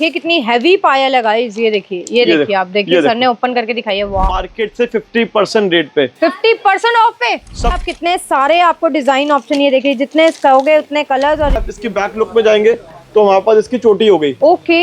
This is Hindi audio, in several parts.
ये कितनी हैवी पायल है गाइस, ये देखिए, ये देखिए, आप देखिए सर ने ओपन करके दिखाई है। वाह, मार्केट से 50% रेट पे, 50% ऑफ पे आप कितने सारे आपको डिजाइन ऑप्शन, ये देखिए जितने कहोगे उतने कलर्स। और इसकी बैक लुक में जाएंगे तो हमारे पास इसकी चोटी हो गई। ओके,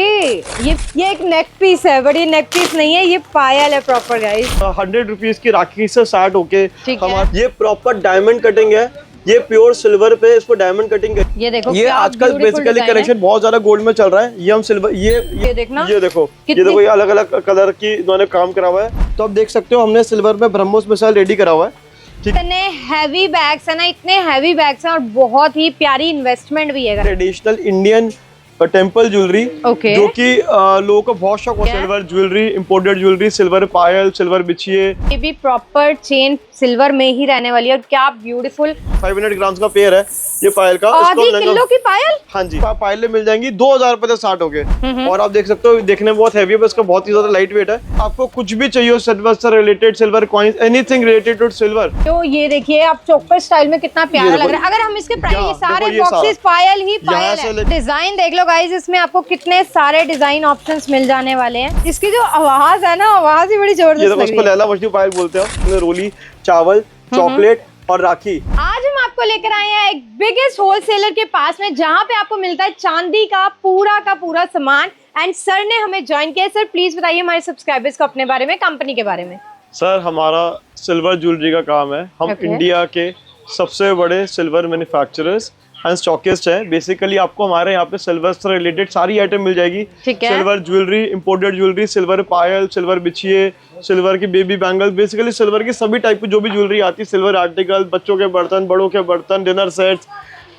ये एक नेक पीस है, बट ये नेक पीस नहीं है, ये पायल है प्रॉपर गाइस। 100 रुपीज की राखी से स्टार्ट होके हमारे ये प्रॉपर डायमंड कटिंग है, ये प्योर सिल्वर पे इसको डायमंड कटिंग है। ये देखो, ये आजकल बेसिकली कलेक्शन बहुत ज्यादा गोल्ड में चल रहा है। ये हम सिल्वर, ये देखना, ये देखो, ये अलग अलग कलर की इन्होंने काम करा हुआ है। तो आप देख सकते हो हमने सिल्वर में ब्रह्मोस मिसाइल रेडी करा हुआ है। इतने हैवी बैग्स है ना, इतने हैवी बैग्स हैं और बहुत ही प्यारी इन्वेस्टमेंट भी है। ट्रेडिशनल इंडियन टेम्पल ज्वेलरी, जो कि लोगों को बहुत शौक है। Silver jewellery, imported jewellery, silver पायल, सिल्वर बिछिए, ये भी प्रॉपर चेन सिल्वर में ही रहने वाली है। और क्या ब्यूटीफुल 500 ग्राम्स का पेयर है ये पायल का। आधी किलो की पायल, हाँ जी, पायलें मिल जाएंगी 2000 रुपए से स्टार्ट हो गए। और आप देख सकते हो देखने में बहुत हैवी है, इसका बहुत ही ज्यादा लाइट वेट है। आपको कुछ भी चाहिए सिल्वर से related, silver coins, anything related to silver. तो ये देखिए आप चोकर स्टाइल में कितना प्यारा लग रहा है। अगर हम इसके प्राइस, सारे बॉक्सेस पायल ही पायल है। डिजाइन देख लो गाइस, इसमें आपको कितने सारे डिजाइन ऑप्शंस मिल जाने वाले हैं। इसकी जो आवाज है ना, आवाज ही बड़ी जबरदस्त लग रही है। लैला मछली पायल बोलते हैं। रोली, चावल, चॉकलेट और राखी। आज हम आपको लेकर आए हैं एक बिगेस्ट होलसेलर के पास में, जहां पे आपको मिलता है चांदी का पूरा सामान। एंड सर ने हमें ज्वाइन किया। सर प्लीज बताइए हमारे सब्सक्राइबर्स को अपने बारे में, कंपनी के बारे में। सर हमारा सिल्वर ज्वेलरी का काम है। हम इंडिया के सबसे बड़े सिल्वर मैन्युफैक्चरर्स एंड स्टॉकिस्ट है। बेसिकली आपको हमारे यहाँ पे सिल्वर से रिलेटेड सारी आइटम मिल जाएगी। Silver jewellery, imported jewellery, silver पायल, सिल्वर बिछिए, सिल्वर की बेबी बैंगल, बेसिकली सिल्वर की सभी टाइप की जो भी ज्वेलरी आती है, सिल्वर आर्टिकल, बच्चों के बर्तन, बड़ों के बर्तन, dinner sets,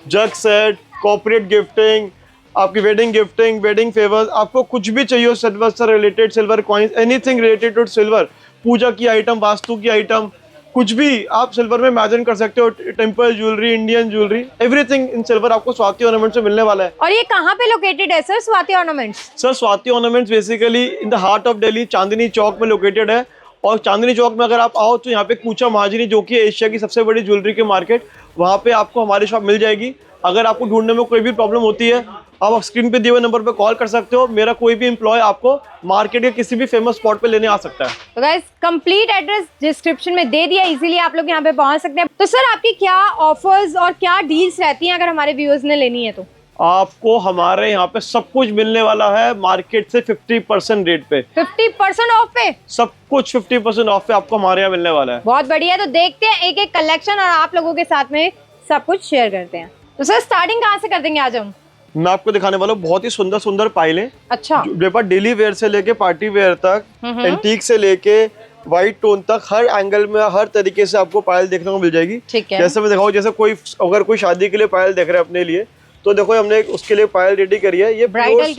jug set, corporate gifting, आपकी वेडिंग गिफ्टिंग, वेडिंग फेवर्स, आपको कुछ भी चाहिए सिल्वर से related, silver coins, anything related to silver, पूजा की आइटम, वास्तु की आइटम, कुछ भी आप सिल्वर में इमेजिन कर सकते हो। Temple jewellery, Indian jewellery, everything in silver आपको स्वाति ऑर्नामेंट से मिलने वाला है। और ये कहाँ पे लोकेटेड है sir, Swati ornaments? Sir Swati ornaments basically in the heart of Delhi, Chandni Chowk में लोकेटेड है। और चांदनी चौक में अगर आप आओ तो यहाँ पे कूचा महाजनी, जो कि एशिया की सबसे बड़ी ज्वेलरी की मार्केट, वहाँ पे आपको हमारी शॉप मिल जाएगी। अगर आपको ढूंढने में कोई भी प्रॉब्लम होती है, आप स्क्रीन पे दिए हुए नंबर पे कॉल कर सकते हो। मेरा कोई भी एम्प्लॉय आपको मार्केट के किसी भी फेमस स्पॉट पे लेने आ सकता है। तो गाइस कंप्लीट एड्रेस डिस्क्रिप्शन में दे दिया, इजीली आप लोग यहाँ पे पहुँच सकते हैं। तो सर आपकी क्या ऑफर्स और क्या डील्स रहती हैं अगर हमारे व्यूअर्स ने लेनी है तो? आपको हमारे यहाँ पे सब कुछ मिलने वाला है मार्केट से 50% रेट पे। 50% ऑफ पे सब कुछ 50% ऑफ पे आपको हमारे यहाँ मिलने वाला है। बहुत बढ़िया। तो देखते हैं एक एक कलेक्शन और आप लोगों के साथ में सब कुछ शेयर करते हैं। तो सर स्टार्टिंग कहाँ से कर देंगे आज हम? मैं आपको दिखाने वाला हूँ बहुत ही सुंदर सुंदर पायलें। अच्छा, मेरे पास डेली वेयर से लेके पार्टी वेयर तक, एंटीक से लेके व्हाइट टोन तक, हर एंगल में हर तरीके से आपको पायल देखने को मिल जाएगी। ठीक है। जैसे मैं दिखाऊं, जैसे अगर कोई शादी के लिए पायल देख रहे हैं अपने लिए, तो देखो हमने उसके लिए पायल रेडी करी है। ये ब्राइडल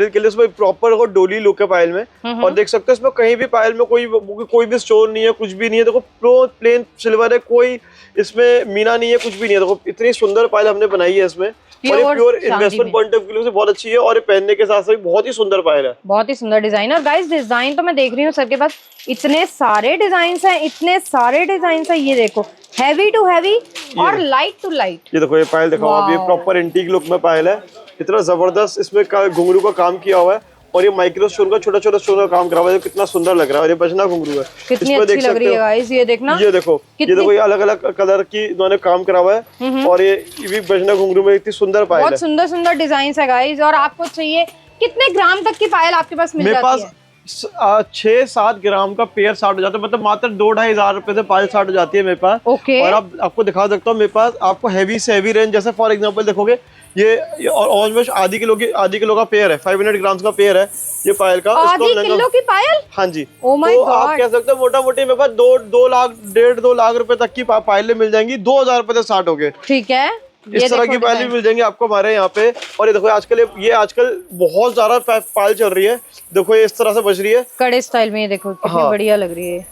के लिए इसमें प्रॉपर डोली लुक है पायल में। और देख सकते हो इसमें कहीं भी पायल में कोई भी स्टोन नहीं है, कुछ भी नहीं है। देखो प्लेन सिल्वर है, कोई इसमें मीना नहीं है, कुछ भी नहीं है। देखो इतनी सुंदर पायल हमने बनाई है इसमें। और ये pure investment point of view से बहुत अच्छी है। और ये पहनने के साथ साथ बहुत ही सुंदर पायल है, बहुत ही सुंदर डिजाइन। और गाइस डिजाइन तो मैं देख रही हूँ सर के पास इतने सारे डिजाइन हैं, इतने सारे डिजाइन हैं। ये देखो हैवी टू हैवी और लाइट टू लाइट। ये देखो ये पायल देखो आप, ये प्रॉपर एंटीक लुक में पायल है। इतना जबरदस्त इसमें घुंघरू का काम किया हुआ है। और ये माइक्रो स्टोन का छोटा छोटा स्टोन का काम करा हुआ है, कितना सुंदर लग रहा है। और ये बजना घुंघरू है, कितनी अच्छी लग रही है गाइस। ये देखना, ये देखो ये अलग अलग कलर की इन्होंने काम करा हुआ है। और ये भी बजना घुंघरू में इतनी सुंदर पायल है। बहुत सुंदर सुंदर डिजाइन है गाइस। और आपको चाहिए कितने ग्राम तक की पायल आपके पास मिल जाती है? 6-7 ग्राम का पेयर स्टार्ट हो जाता है, मतलब मात्र 2-2.5 हजार रुपए से पायल स्टार्ट हो जाती है मेरे पास। और आपको दिखा सकता हूँ मेरे पास आपको हैवी से हैवी रेंज, जैसे फॉर एग्जांपल देखोगे ये ऑलमोस्ट आधी किलो का पेयर है, 500 ग्राम्स का पेयर है ये पायल का। आधी किलो की पायल? हाँ जी। Oh my God। आप कह सकते हो मोटा मोटी मेरे पास 2 लाख रुपए तक की पायलें मिल जाएंगी, 2000 रुपए से स्टार्ट हो गए। ठीक है, इस तरह की पायल भी मिल जाएंगी आपको हमारे यहाँ पे। और ये देखो आजकल बहुत ज्यादा पायल चल रही है। देखो ये इस तरह से बज रही है कड़े स्टाइल में। ये देखो कितनी बढ़िया लग रही है।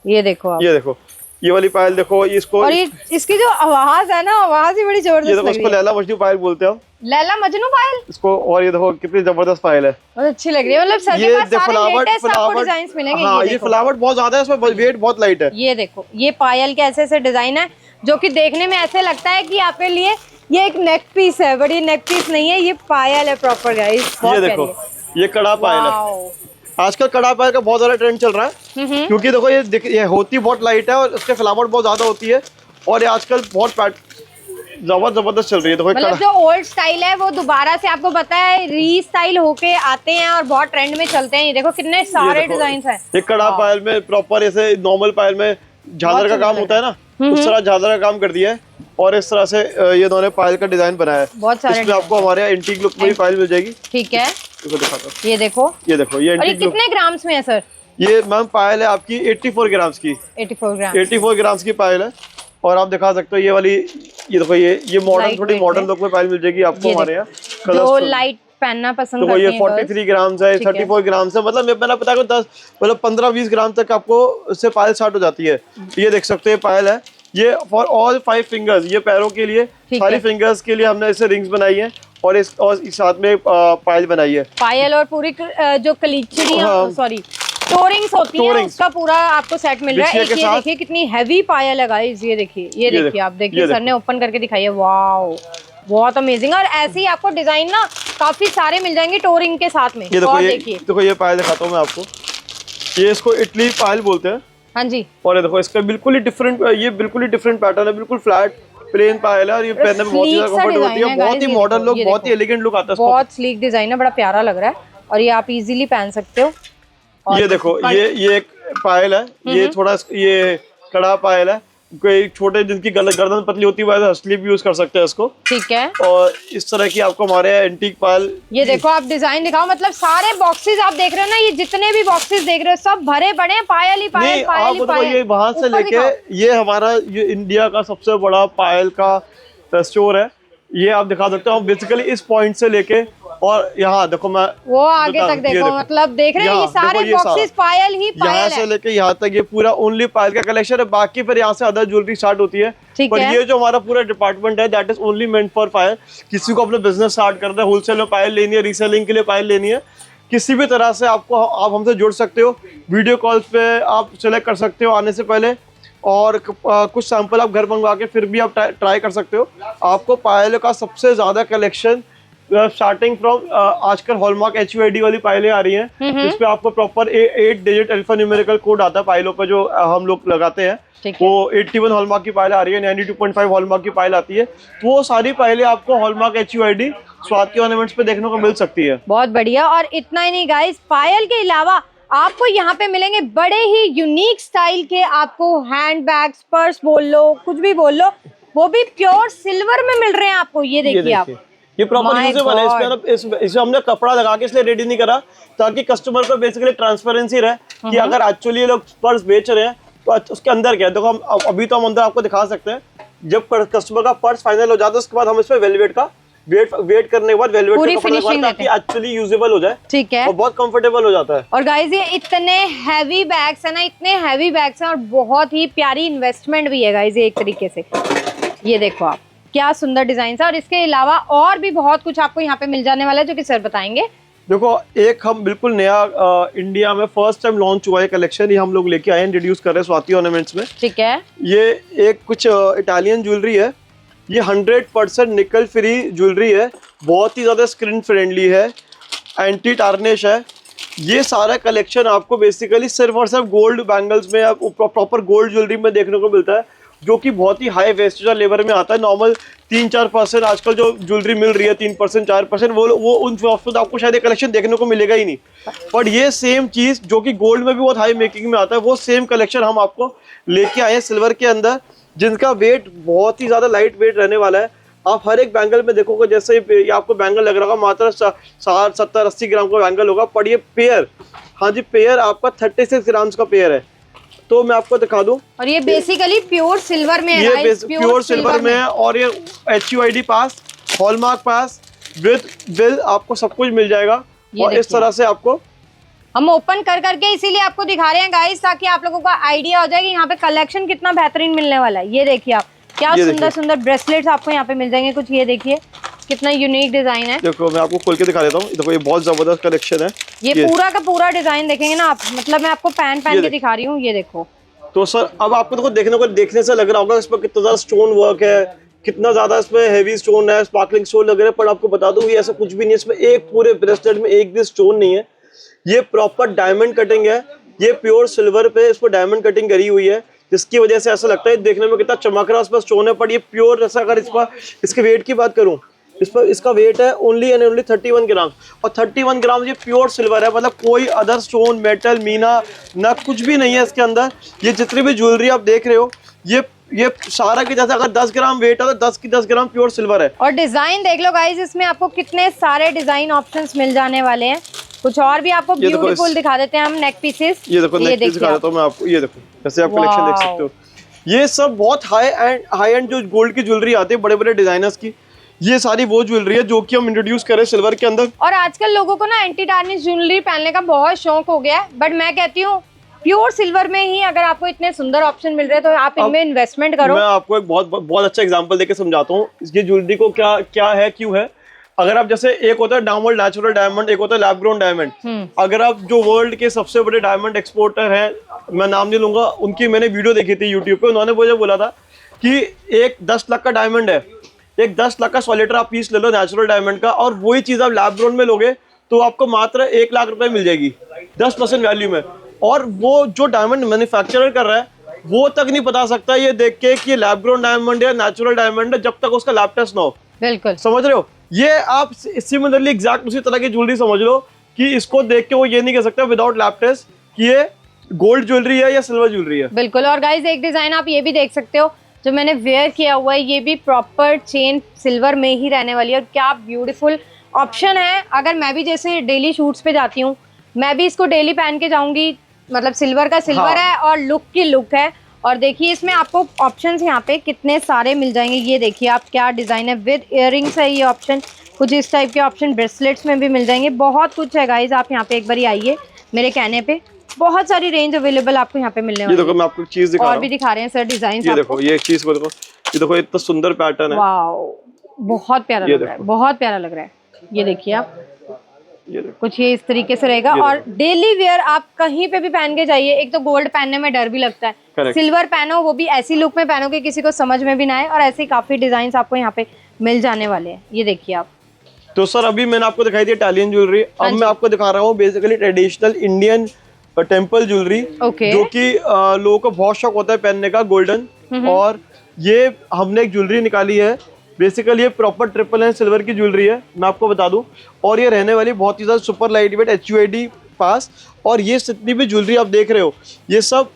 ये देखो आप, ये देखो ये वाली पायल देखो इसको। और ये इसकी जो आवाज है ना, आवाज ही बड़ी जबरदस्त लग रही है। लैला मजनू पायल बोलते हैं हम, लैला मजनू पायल इसको। और ये देखो कितनी जबरदस्त पायल है, बहुत अच्छी लग रही है। मतलब सर के पास सारे लेटेस्ट आपको डिजाइन्स मिलेंगे। हाँ, ये फ्लावर बहुत ज्यादा है, इसमें वेट बहुत लाइट है। ये देखो ये पायल के ऐसे डिजाइन है जो कि देखने में ऐसे लगता है कि आपके लिए ये एक नेक पीस है, बट ये नेक पीस नहीं है, ये पायल है प्रॉपर गाइस। ये देखो ये कड़ा पायल है। आजकल कड़ा पायल का बहुत ज्यादा ट्रेंड चल रहा है, क्योंकि देखो ये होती बहुत लाइट है और उसके फिलावट बहुत ज्यादा होती है, और ये आजकल बहुत जबरदस्त चल रही है। देखो मतलब जो ओल्ड स्टाइल है वो दोबारा से आपको पता है रीस्टाइल होके आते हैं और बहुत ट्रेंड में चलते हैं। ये देखो कितने सारे डिजाइन है। ये कड़ा पायल में प्रॉपर ऐसे नॉर्मल पायल में झालर का काम होता है ना, उस तरह झालर का काम कर दिया है, और इस तरह से ये दोनों पायल का डिजाइन बनाया है। बहुत सारे इसमें आपको हमारे यहाँ एंटीक लुक में भी पायल मिल जाएगी। ठीक है, दिखाता हूं। ये देखो ये कितने ग्राम्स में है सर? ये मैम पायल है आपकी 84 ग्राम्स की। 84 ग्राम्स की पायल है। और आप दिखा सकते हो ये वाली, ये देखो ये मॉडर्न, थोड़ी मॉडर्न लुक में पायल मिल जाएगी आपको हमारे यहाँ। जो लाइट पहनना पसंद करते हैं। तो ये 43 ग्राम्स है, 34 ग्राम्स है, मतलब मैंने पता है 10 मतलब 15-20 ग्राम तक आपको इससे पायल स्टार्ट हो जाती है। ये देख सकते हैं पायल है, ये फॉर ऑल 5 फिंगर्स, ये पैरों के लिए, सारी फिंगर्स के लिए हमने इसे रिंग्स बनाई है, और इस साथ में पायल बनाई है। पायल और पूरी जो कलीचड़ियां, सॉरी टोरिंग्स होती है, उसका पूरा आपको सेट मिल रहा है। ये देखिए कितनी हैवी पायल है गाइस, ये देखिए आप देखिए, सर ने ओपन करके दिखाई है। वाओ, बहुत अमेजिंग। और ऐसे ही आपको डिजाइन ना काफी सारे मिल जाएंगे टोरिंग के साथ में। ये देखो ये पायल दिखाता हूँ मैं आपको, ये इसको इटली पायल बोलते हैं। हाँ जी। और ये देखो इसका बिल्कुल ही डिफरेंट पैटर्न है, बिल्कुल फ्लैट प्लेन पायल है, और ये पहनने में बहुत ही कंफर्टेबल होती है, बहुत ही मॉडर्न लुक, बहुत ही एलिगेंट लुक आता है। बहुत स्लीक डिजाइन है, बड़ा प्यारा लग रहा है, और ये आप इजीली पहन सकते हो। ये देखो ये एक पायल है, ये थोड़ा ये कड़ा पायल है, कोई छोटे जिनकी गर्दन पतली होती है असली भी यूज कर सकते हैं इसको। ठीक है। और इस तरह की आपको हमारे एंटीक पायल, ये देखो आप डिजाइन दिखाओ, मतलब सारे बॉक्सेस आप देख रहे हो ना, ये जितने भी बॉक्सेस देख रहे हो सब भरे पड़े हैं पायल ही पायल, पायल ही पायल। ये वहां से लेके ये हमारा ये इंडिया का सबसे बड़ा पायल का स्टोर है, ये आप दिखा सकते हो। बेसिकली इस पॉइंट से लेके और यहाँ देखो मैं वो आगे तक देखो, मतलब देख रहे हैं ये सारे बॉक्सेस पायल ही पायल है। यहाँ से लेके यहाँ तक ये पूरा ओनली पायल का कलेक्शन है, बाकी फिर यहाँ से अदर ज्वेलरी स्टार्ट होती है। पर ये जो हमारा पूरा डिपार्टमेंट है that is only meant for पायल। किसी को अपना बिजनेस स्टार्ट करना है, होलसेल में पायल लेनी है, रीसेलिंग के लिए पायल लेनी है, किसी भी तरह से आप हमसे जुड़ सकते हो। वीडियो कॉल्स पे आप सिलेक्ट कर सकते हो आने से पहले, और कुछ सैंपल आप घर मंगवा के फिर भी आप ट्राई कर सकते हो। आपको पायल का सबसे ज्यादा कलेक्शन स्टार्टिंग फ्रॉम आजकल हॉलमार्क HUID वाली पायलें आ रही हैं, जिसपे आपको proper 8 digit alpha numerical code आता है पायलों पर, जो हम लोग लगाते हैं। वो 81 हॉलमार्क की पायल आ रही है, 92.5 हॉलमार्क की पायल आती है। तो वो सारी पायलें आपको हॉलमार्क HUID स्वाद के ऑर्नामेंट्स पे देखने को मिल सकती है। बहुत बढ़िया। और इतना ही नहीं गाइस, पायल के अलावा आपको यहाँ पे मिलेंगे बड़े ही यूनिक स्टाइल के आपको हैंड बैग्स, पर्स बोल लो, कुछ भी बोल लो, वो भी प्योर सिल्वर में मिल रहे हैं आपको। ये देखिए आप, ये प्रॉपर यूजेबल है। इसमें हमने कपड़ा लगा के इसलिए रेडी नहीं करा, ताकि कस्टमर को बेसिकली ट्रांसपेरेंसी रहे कि अगर एक्चुअली ये लोग पर्स बेच रहे हैं तो उसके अंदर क्या है। देखो हम अभी तो हम अंदर आपको दिखा सकते हैं, जब कस्टमर का पर्स फाइनल हो जाता है उसके बाद हम इस पे वेलवेट का वेट करने के बाद वेलवेट पूरी फिनिशिंग ताकि एक्चुअली यूजेबल हो जाए। ठीक है, और बहुत कंफर्टेबल हो जाता है। और गाइस ये इतने हैवी बैग्स है ना, इतने हैवी बैग्स हैं, और बहुत ही प्यारी इन्वेस्टमेंट भी है गाइस ये एक तरीके से। ये देखो आप, क्या सुंदर डिजाइन है। और इसके अलावा और भी बहुत कुछ आपको यहाँ पे मिल जाने वाला है, जो कि सर बताएंगे। देखो एक हम बिल्कुल नया इंडिया में फर्स्ट टाइम लॉन्च हुआ है कलेक्शन, ये हम लोग लेके आए हैं, इंट्रोड्यूस कर रहे हैं स्वाति ऑर्नामेंट्स में। ठीक है। ये एक कुछ इटालियन ज्वेलरी है, ये 100% निकल फ्री ज्वेलरी है, बहुत ही ज्यादा स्क्रीन फ्रेंडली है, एंटी टार्निश है। ये सारा कलेक्शन आपको बेसिकली सिर्फ और सिर्फ गोल्ड बैंगल्स में, प्रॉपर गोल्ड ज्वेलरी में देखने को मिलता है, जो कि बहुत ही हाई वेस्टेज और लेबर में आता है। नॉर्मल 3-4% आजकल जो ज्वेलरी मिल रही है 3% 4%, वो उन शॉप्स में आपको शायद कलेक्शन देखने को मिलेगा ही नहीं। बट ये सेम चीज जो कि गोल्ड में भी बहुत हाई मेकिंग में आता है, वो सेम कलेक्शन हम आपको लेके आए हैं सिल्वर के अंदर, जिनका वेट बहुत ही ज्यादा लाइट वेट रहने वाला है। आप हर एक बैंगल में देखोगे, जैसे ये आपको बैंगल लग रहा होगा मात्र 60-70-80 ग्राम का बैंगल होगा, पर ये पेयर, हाँ जी पेयर आपका 36 ग्राम का पेयर है। तो मैं आपको दिखा दूं, और ये बेसिकली प्योर सिल्वर में है, ये प्योर सिल्वर में है, और ये HUID pass, hallmark pass, with bill आपको सब कुछ मिल जाएगा। और इस तरह से आपको हम ओपन कर करके इसीलिए आपको दिखा रहे हैं गाइस, ताकि आप लोगों का आइडिया हो जाए कि यहाँ पे कलेक्शन कितना बेहतरीन मिलने वाला है। ये देखिए आप, क्या सुंदर सुंदर ब्रेसलेट्स आपको यहाँ पे मिल जाएंगे कुछ। ये देखिए कितना यूनिक डिजाइन है। देखो मैं आपको खोल के दिखा देता हूँ, देखो ये बहुत जबरदस्त कलेक्शन है। ये पूरा का पूरा डिजाइन देखेंगे ना आप, मतलब मैं आपको पहन के दिखा रही हूँ। ये देखो, तो सर अब आपको देखो देखने से लग रहा होगा इस पर कितना ज्यादा स्टोन वर्क है, कितना ज्यादा इसमें हेवी स्टोन है, स्पार्कलिंग स्टोन लग रहा है, पर आपको बता दूं ये ऐसा कुछ भी नहीं है। इसमें एक पूरे ब्रेसलेट में एक भी स्टोन नहीं है। ये प्रॉपर डायमंड कटिंग है, ये प्योर सिल्वर पे इस पर डायमंड कटिंग करी हुई है, जिसकी वजह से ऐसा लगता है देखने में कितना चमक रहा है। उसमें स्टोन है, पर ये प्योर ऐसा। अगर इसके वेट की बात करूं, इस पर इसका वेट है ओनली एंड ओनली 31 ग्राम, और 31 ग्राम ये प्योर सिल्वर है। मतलब कोई अदर स्टोन, मेटल, मीना ना कुछ भी नहीं है इसके अंदर। ये जितनी भी ज्वेलरी आप देख रहे हो, ये सारा की जैसे अगर 10 ग्राम वेट है तो 10 की 10 ग्राम प्योर सिल्वर है। और डिजाइन देख लो गाइस, इसमें आपको कितने सारे डिजाइन ऑप्शंस मिल जाने वाले हैं। कुछ और भी आपको ब्यूटीफुल दिखा देते हैं हम नेक पीसेस। ये देखो नेक पीस दिखा देता हूं मैं आपको। ये देखो जैसे आप कलेक्शन देख सकते हो, ये सब बहुत हाई एंड जो गोल्ड की ज्वेलरी आती है बड़े बड़े डिजाइनर्स की, ये सारी वो ज्वेलरी है जो कि हम इंट्रोड्यूस करें सिल्वर के अंदर। और आजकल लोगों को ना एंटी टार्निश ज्वेलरी पहनने का बहुत शौक हो गया है, बट मैं कहती हूँ प्योर सिल्वर में ही अगर आपको इतने सुंदर ऑप्शन मिल रहे हैं तो आप इनमें इन्वेस्टमेंट करो। मैं आपको एक बहुत अच्छा एग्जांपल देके समझाता हूँ ये ज्वेलरी को क्या है, क्यों है। अगर आप जैसे एक होता है डायमंड, नेचुरल डायमंड, एक होता है लैब ग्रोन डायमंड। अगर आप जो वर्ल्ड के सबसे बड़े डायमंड एक्सपोर्टर हैं, मैं नाम नहीं लूंगा, उनकी मैंने वीडियो देखी थी यूट्यूब पे। उन्होंने मुझे बोला था कि एक 10 लाख का डायमंड है, एक 10 लाख का सॉलिटर आप पीस ले लो नेचुरल डायमंड का, और वही चीज आप लैब ग्रोन में लोगे तो आपको मात्र 1 लाख रुपए मिल जाएगी 10% वैल्यू में। और वो जो डायमंड मैन्युफैक्चरर कर रहा है वो तक नहीं बता सकता ये देख के कि लैब ग्रोन डायमंड है, नेचुरल डायमंड है, जब तक उसका लैब टेस्ट ना हो। बिल्कुल समझ रहे हो? ये आप सिमिलरली एग्जैक्ट उसी तरह की ज्वेलरी समझ लो कि इसको देख के वो ये नहीं कह सकता विदाउट लैब टेस्ट कि ये गोल्ड ज्वेलरी है या सिल्वर ज्वेलरी है। बिल्कुल। और गाइज एक डिजाइन आप ये भी देख सकते हो जो मैंने वेयर किया हुआ है, ये भी प्रॉपर चेन सिल्वर में ही रहने वाली है। और क्या ब्यूटीफुल ऑप्शन है। अगर मैं भी जैसे डेली शूट्स पे जाती हूँ, मैं भी इसको डेली पहन के जाऊंगी। मतलब सिल्वर का सिल्वर है और लुक की लुक है। और देखिए इसमें आपको ऑप्शंस यहाँ पे कितने सारे मिल जाएंगे। ये देखिए आप क्या डिजाइन है, विद इयररिंग्स है ये ऑप्शन, कुछ इस टाइप के ऑप्शन ब्रेसलेट्स में भी मिल जाएंगे। बहुत कुछ है गाइज, आप यहाँ पे एक बार आइए मेरे कहने पे। बहुत सारी रेंज अवेलेबल आपको यहाँ पे मिलने वाली है। देखो मैं आपको चीज दिखा रहा हूं। और भी दिखा रहे हैं सर डिजाइन। ये देखो ये चीज को देखो, ये देखो इतना सुंदर पैटर्न है। वाओ बहुत प्यारा लग रहा है, बहुत प्यारा लग रहा है। ये देखिए आप, कुछ ये इस तरीके से रहेगा। और डेली वेयर आप कहीं पे भी पहन के जाइए। एक तो गोल्ड पहनने में डर भी लगता है, सिल्वर पहनो वो भी ऐसी लुक में पहनो कि किसी को समझ में भी ना आए। और ऐसे काफी डिजाइन आपको यहाँ पे मिल जाने वाले हैं। ये देखिए आप। तो सर अभी मैंने आपको दिखाई थी इटालियन ज्वेलरी, अब मैं आपको दिखा रहा हूँ basically traditional Indian temple jewellery, जो कि लोगों को बहुत शौक होता है पहनने का, गोल्डन। और ये हमने एक ज्वेलरी निकाली है, बेसिकली ये प्रॉपर ट्रिपल एंड सिल्वर की ज्वेलरी है, मैं आपको बता दूं। और ये रहने वाली बहुत ही ज्यादा सुपर लाइट वेट HUID पास। और ये जितनी भी ज्वेलरी आप देख रहे हो ये सब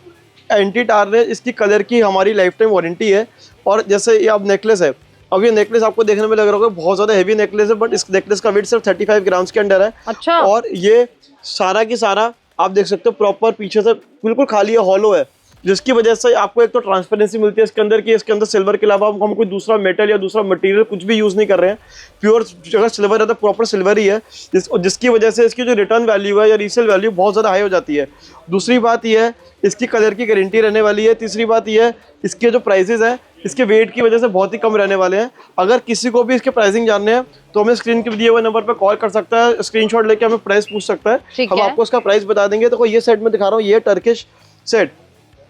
एंटी टार्निश, इसकी कलर की हमारी लाइफ टाइम वारंटी है। और जैसे ये अब नेकलेस है, अब ये नेकलेस आपको देखने में लग रहा होगा बहुत ज्यादा हेवी नेकलेस है, बट इस नेकलेस का वेट सिर्फ 35 ग्राम्स के अंडर है। अच्छा। और ये सारा की सारा आप देख सकते हो प्रॉपर पीछे से बिल्कुल खाली है, हॉलो है, जिसकी वजह से आपको एक तो ट्रांसपेरेंसी मिलती है इसके अंदर कि इसके अंदर सिल्वर के अलावा हम कोई दूसरा मेटल या दूसरा मटेरियल कुछ भी यूज नहीं कर रहे हैं। प्योर अगर सिल्वर है तो प्रॉपर सिल्वर ही है, जिसकी वजह से इसकी जो रिटर्न वैल्यू है या रीसेल वैल्यू बहुत ज़्यादा हाई हो जाती है। दूसरी बात यह है इसकी कलर की गारंटी रहने वाली है। तीसरी बात यह है इसके जो प्राइजेज हैं इसके वेट की वजह से बहुत ही कम रहने वाले हैं। अगर किसी को भी इसके प्राइसिंग जानने हैं तो हमें स्क्रीन के दिए हुए नंबर पर कॉल कर सकता है, स्क्रीनशॉट लेके हमें प्राइस पूछ सकता है, हम आपको इसका प्राइस बता देंगे। तो ये सेट में दिखा रहा हूँ, ये टर्किश सेट।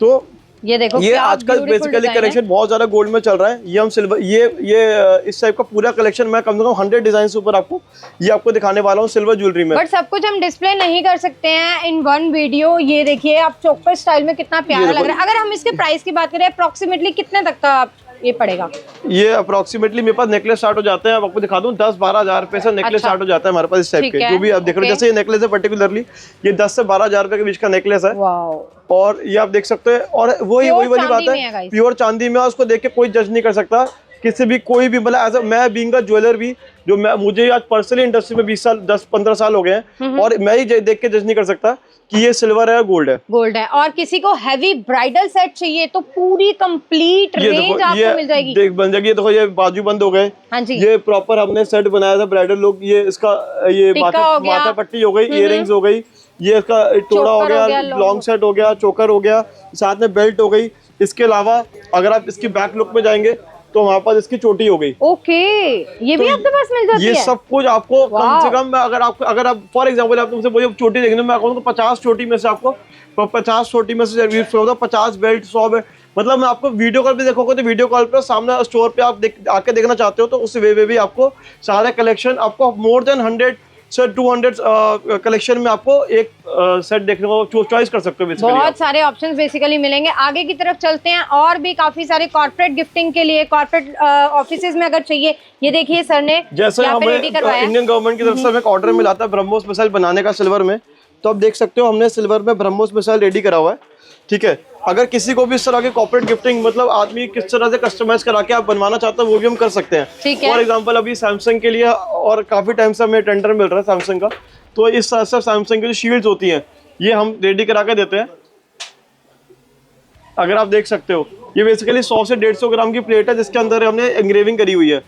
तो ये देखो ये आजकल बेसिकली कलेक्शन बहुत ज्यादा गोल्ड में चल रहा है। ये हम सिल्वर ये इस टाइप का पूरा कलेक्शन मैं कम से कम 100 डिजाइन से ऊपर आपको दिखाने वाला हूँ सिल्वर ज्वेलरी में। बट सब कुछ हम डिस्प्ले नहीं कर सकते हैं इन वन वीडियो। ये देखिए आप चोकर स्टाइल में कितना प्यारा लग रहा है। अगर हम इसके प्राइस की बात करें अप्रोक्सीमेटली कितने तक का ये पड़ेगा? ये अप्रोक्सीमेटली मेरे पास नेकलेस स्टार्ट हो जाते हैं, आपको दिखा दूं 10-12 हजार रुपए से नेकलेस स्टार्ट हो जाता है हमारे पास इस टाइप के। जो भी आप देख रहे हो जैसे ये नेकलेस है पर्टिकुलरली ये 10 से 12 हजार रुपए के बीच का नेकलेस है। और ये आप देख सकते हैं। और वही वाली बात है, प्योर चांदी में उसको देख के कोई जज नहीं कर सकता किसी भी कोई भी। मतलब एज मैं बीइंग अ ज्वेलर भी जो मुझे आज पर्सनली इंडस्ट्री में 20 साल 10-15 साल हो गए हैं और मैं ही देख के जज नहीं कर सकता कि ये सिल्वर है गोल्ड है। गोल्ड है। और किसी को हैवी ब्राइडल सेट चाहिए तो पूरी कंप्लीट रेंज आपको मिल जाएगी। देख बन जाएगी। देखो ये बाजू बंद हो गए। हाँ जी। ये प्रॉपर हमने सेट बनाया था ब्राइडल लोग। ये इसका ये माथा पट्टी हो गई, इयररिंग्स हो गई, ये इसका टोड़ा हो गया, लॉन्ग सेट हो गया, चोकर हो गया, साथ में बेल्ट हो गई। इसके अलावा अगर आप इसकी बैक लुक में जाएंगे तो हमारे पास इसकी चोटी हो गई। ओके, ये भी आपके पास मिल जाती है? ये सब कुछ आपको कम से कम, अगर आप फॉर एग्जांपल आप तुमसे बोलिए चोटी देखने में, मैं कहूँगा 50 चोटी में से आपको 50 चोटी में से 50 बेल्ट 100 बेल्ट, मतलब मैं आपको वीडियो कॉल पे देखोगे तो वीडियो कॉल पे सामने स्टोर पे आप आके देखना चाहते हो तो उस वे भी आपको सारे कलेक्शन आपको मोर देन 100 से 200 कलेक्शन में आपको एक सेट देखने को चॉइस कर सकते हो। बहुत सारे ऑप्शंस बेसिकली मिलेंगे। आगे की तरफ चलते हैं, और भी काफी सारे कॉर्पोरेट गिफ्टिंग के लिए, कॉर्पोरेट ऑफिसेज में अगर चाहिए, ये देखिए सर ने जैसे हमें इंडियन गवर्नमेंट की तरफ से हमें एक ऑर्डर मिला था ब्रह्मोस मिसाइल बनाने का सिल्वर में, तो आप देख सकते हो हमने सिल्वर में ब्रह्मोस मिसाइल रेडी करा हुआ है, ठीक है। अगर किसी को भी इस तरह के कॉर्पोरेट गिफ्टिंग, मतलब आदमी किस तरह से कस्टमाइज करा के आप बनवाना चाहते हो वो भी हम कर सकते हैं। फॉर एग्जांपल अभी सैमसंग के लिए, और काफी टाइम से हमें टेंडर मिल रहा है सैमसंग का, तो इस तरह से सैमसंग की जो शील्ड्स होती हैं ये हम रेडी करा के देते हैं। अगर आप देख सकते हो ये बेसिकली 100 से 150 ग्राम की प्लेट है जिसके अंदर हमने एंग्रेविंग करी हुई है।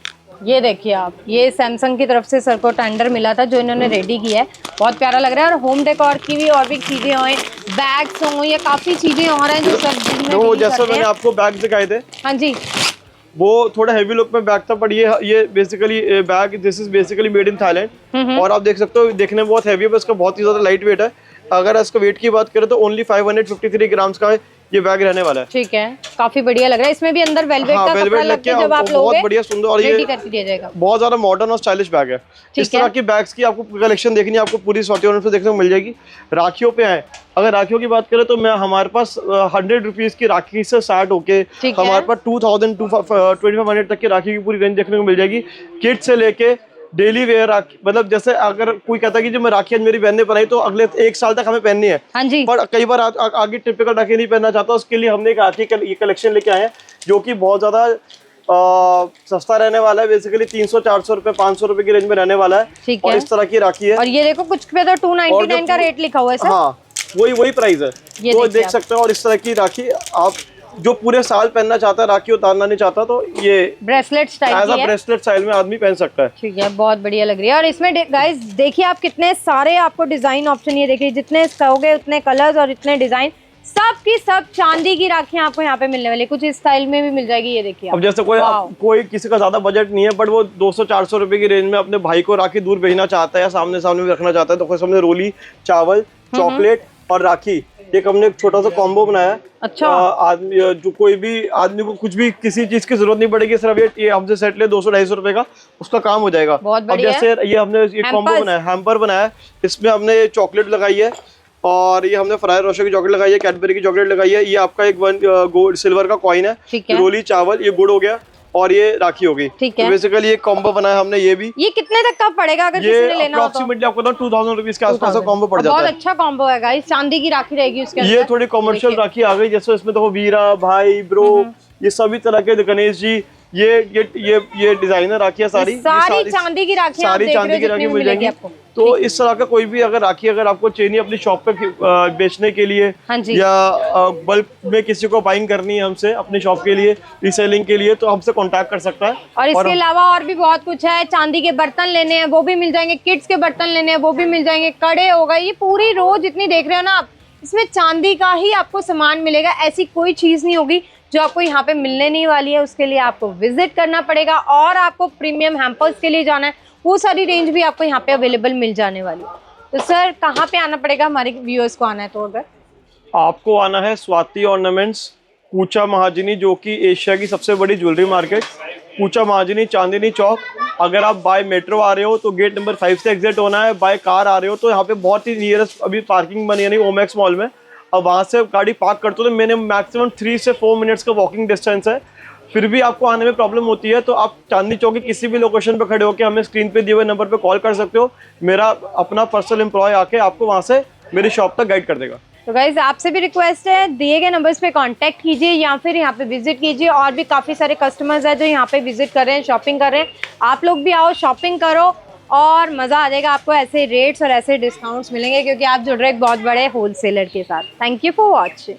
ये देखिए आप, ये सैमसंग की तरफ से सर को टेंडर मिला था जो इन्होंने रेडी किया है, बहुत प्यारा लग रहा है। और होम डेकोर की भी और भी चीजें हो, बैग्स हों, ये काफी चीजें और हैं जो सर तो जैसे मैंने आपको बैग दिखाए थे, हाँ जी, वो थोड़ा हेवी लुक में बैग था, बट ये basically bag, this is basically made in Thailand, और आप देख सकते हो देखने में बहुत हेवी है, इसका बहुत ही ज्यादा लाइट वेट है। अगर इसका वेट की बात करें तो ओनली 553 ग्राम्स का ये बैग रहने वाला है। ठीक है, काफी बढ़िया लग रहा है। इसमें भी अंदर वेलवेट का कपड़ा लग के जब आप लोगे, बहुत बढ़िया सुंदर, और ये करके दिया जाएगा। बहुत ज्यादा मॉडर्न और स्टाइलिश बैग है। इस तरह की बैग्स की आपको कलेक्शन देखनी है, आपको पूरी सॉर्टिमेंट से देखने को मिल जाएगी। राखियों पे आए, अगर राखियों की बात करें तो मैं हमारे पास 100 रुपीज की राखी से स्टार्ट होके हमारे पास 2500 तक की राखी की पूरी रेंज देखने को मिल जाएगी। किड से लेके डेली वेयर, मतलब जैसे अगर कोई कहता है कि जो मैं राखी आज मेरी बहन ने बनाई तो अगले 1 साल तक हमें पहननी है, हाँ जी। पर कई बार आगे टिपिकल राखी नहीं पहनना चाहता, उसके लिए हमने एक राखी ये कलेक्शन लेके आए हैं जो कि बहुत ज्यादा सस्ता रहने वाला है। बेसिकली 300-400 रुपए 500 रुपए की रेंज में रहने वाला है, और इस तरह की राखी है। और ये देखो कुछ पे तो 299 का रेट लिखा हुआ है सर। हाँ, वही प्राइस है, तो देख सकते हो। और इस तरह की राखी आप जो पूरे साल पहनना चाहता है, राखी उतारना नहीं चाहता, तो ये bracelet style as a bracelet style में आदमी पहन सकता है। ठीक है, बहुत बढ़िया लग रही है। और इसमें गाइस देखिए आप कितने सारे आपको डिजाइन ऑप्शन, ये देखिए जितने कहोगे उतने कलर्स और इतने डिजाइन, सब की सब चांदी की राखियां आपको यहाँ पे मिलने वाली, कुछ इस स्टाइल में भी मिल जाएगी। ये देखिए अब जैसे कोई किसी का ज्यादा बजट नहीं है, बट वो 200-400 रुपए की रेंज में अपने भाई को राखी दूर भेजना चाहता है या सामने भी रखना चाहता है, तो कोई हमने रोली, चावल, चॉकलेट और राखी, एक हमने एक छोटा सा कॉम्बो बनाया है। अच्छा, आदमी जो कोई भी आदमी को कुछ भी किसी चीज की जरूरत नहीं पड़ेगी, सिर्फ ये हमसे सेट ले 200-250 रुपए का, उसका काम हो जाएगा। अब जैसे ये हमने एक कॉम्बो बनाया, हैम्पर बनाया है, इसमें हमने चॉकलेट लगाई है, और ये हमने फरायर रोशो की चॉकलेट लगाई है, कैडबरी की चॉकलेट लगाई है, ये आपका एक गोल्ड सिल्वर का कॉइन है, रोली, चावल, ये गुड़ हो गया, और ये राखी होगी। ठीक है, तो बेसिकली एक कॉम्बो बनाया हमने। ये भी, ये कितने तक का पड़ेगा अगर किसी ने लेना हो तो? अप्रोक्सीमेटली आपको 2000 रुपीज के आसपास का कॉम्बो पड़ जाता है। बहुत अच्छा कॉम्बो है गाइस, चांदी की राखी रहेगी उसके अंदर। ये थोड़ी कमर्शियल राखी आ गई, जैसे इसमें देखो वीरा, भाई, ब्रो, ये सभी तरह के, गणेश जी, ये डिजाइनर राखियां सारी चांदी की राखी, सारी चांदी की राखी मिल जाएगी। तो इस तरह का कोई भी अगर राखी अगर आपको चाहिए अपनी शॉप पे बेचने के लिए, या बल्क में किसी को बाइंग करनी है हमसे अपनी शॉप के लिए, रीसेलिंग के लिए, तो हमसे कांटेक्ट कर सकता है। और इसके अलावा और भी बहुत कुछ है, चांदी के बर्तन लेने हैं वो भी मिल जाएंगे, किड्स के बर्तन लेने हैं वो भी मिल जाएंगे, कड़े हो गए, ये पूरी रोज जितनी देख रहे हो ना आप, इसमें चांदी का ही आपको सामान मिलेगा। ऐसी कोई चीज नहीं होगी जो आपको यहाँ पे मिलने नहीं वाली है। उसके लिए आपको विजिट करना पड़ेगा, और आपको प्रीमियम हैम्पर्स के लिए जाना है, वो सारी रेंज भी आपको यहाँ पे अवेलेबल मिल जाने वाली है। तो सर कहाँ पे आना पड़ेगा हमारे व्यूअर्स को आना है तो? अगर आपको आना है स्वाति ऑर्नामेंट्स, कूचा महाजनी, जो कि एशिया की सबसे बड़ी ज्वेलरी मार्केट, कूचा महाजनी, चांदनी चौक। अगर आप बाय मेट्रो आ रहे हो तो गेट नंबर 5 से एग्जिट होना है, बाय कार आ रहे हो तो यहाँ पे बहुत ही नियरेस्ट अभी पार्किंग बनी है नहीं ओमैक्स मॉल में, अब वहाँ से गाड़ी पार्क करते हो तो मैंने मैक्सिमम 3 से 4 मिनट्स का वॉकिंग डिस्टेंस है। फिर भी आपको आने में प्रॉब्लम होती है तो आप चांदनी चौक की किसी भी लोकेशन पर खड़े होकर हमें स्क्रीन पे दिए हुए नंबर पे कॉल कर सकते हो। मेरा अपना पर्सनल एम्प्लॉय आके आपको वहाँ से मेरी शॉप तक गाइड कर देगा। तो गाइज आपसे भी रिक्वेस्ट है, दिए गए नंबर्स पे कांटेक्ट कीजिए या फिर यहाँ पे विजिट कीजिए। और भी काफ़ी सारे कस्टमर्स हैं जो यहाँ पे विजिट कर रहे हैं, शॉपिंग कर रहे हैं। आप लोग भी आओ, शॉपिंग करो और मज़ा आ जाएगा। आपको ऐसे रेट्स और ऐसे डिस्काउंट्स मिलेंगे क्योंकि आप जुड़ रहे हैं एक बहुत बड़े होलसेलर के साथ। Thank you for watching.